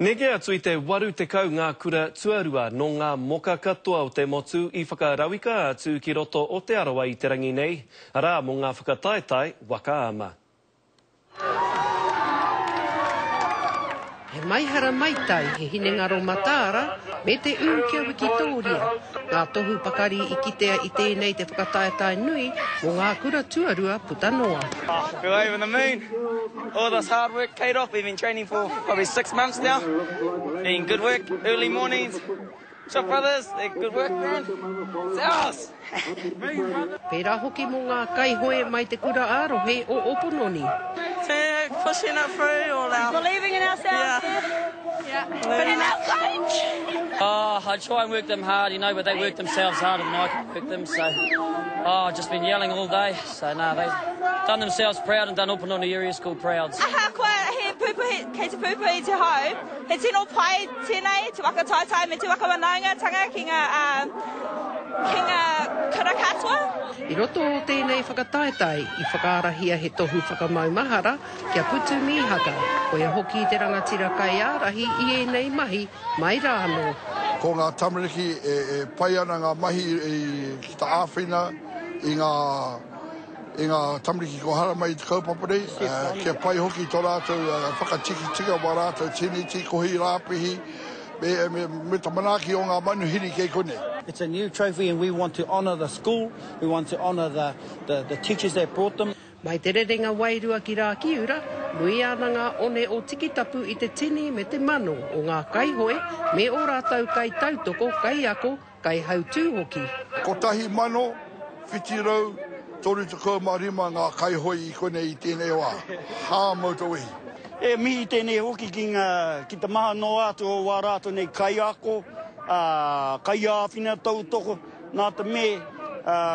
Nege atu I te waru te kau ngā kura tuarua no ngā moka katoa o te motu I whakarawika atu ki roto o te arawa I te rangi nei, arā mo ngā whakataetai waka ama. He maihara maitai he hinengaro matāra me te kia Wikitoria. Ngā tohu pakari I kitea I tēnei te whakataetai nui mo ngā kura tuarua puta noa. We're over the moon. All this hard work paid off. We've been training for probably 6 months now. Been good work, early mornings. Shop brothers, they're good work, man. It's ours. Pērā hoki mo ngā kaihoe mai te kura arohe o Opononi. Pushing it through all out. Believing in ourselves. Yeah. But in our coach. I try and work them hard, but they work themselves harder than I can work them. So, I've just been yelling all day. So, they've done themselves proud and done Opononi Area School proud. Aha koe he pupu kei te pupu I te hau. He tino pai tēnei, te waka taitai me te waka wanaunga tanga ki ngā kura katoa. I roto o tēnei whakataetai I whakaarahia he tohu whakamaumahara kia putu mihaka. Koe hoki te rangatira kai ārahi I nei mahi mai rāno. Ko ngā tamariki e pai ana ngā mahi ki ta āwhina I ngā tamariki ko hara mai te kaupapare. Kia pai hoki tō rātou whakatiki tika wa rātou tiniti kohi rāpihi. Me ta manaki o ngā manuhiri kei kone. It's a new trophy and we want to honour the school, we want to honour the teachers that brought them. Mai te rerenga wairua ki rā kiura, nui ana ngā one o tikitapu I te tini me te mano o ngā kaihoe me o rātau kai tautoko, kai ako, kai hautū hoki. Ko tahi mano, whitirau, toru te marima ngā kaihoe I kone I tēnei wā. Hā mauta wehi. E mihi tēnei hoki ki te maha no atu o wā rātou nei kai ako, kai āwhina tautoko, nā te me,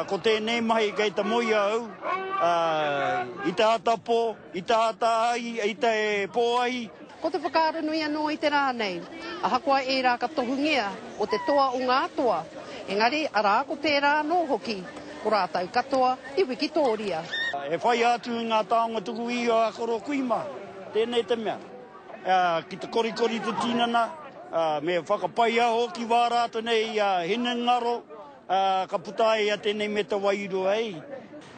ko tēnei mahi kei te moia au, I te atapo, I te atai, I te pōai. Ko te whakaranui anō I te rānei, ahakoa e rā ka tohungia o te toa o ngā toa. Engari, arā ko te rāno hoki, o rātau katoa I Wikitoria. E whai atu ngā taonga tuku I o akoro kuima, tēnei te mea. Ki te korikori te tinana, me whakapai a hoki wā rātou nei hinengaro, ka putai a tēnei me te wairu ei.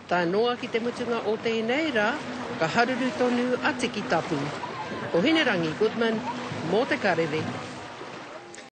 Tā noa ki te mutunga o tēnei rā, ka haruru tonu ate ki tapu. Ko Hinerangi Goodman, mō te karere.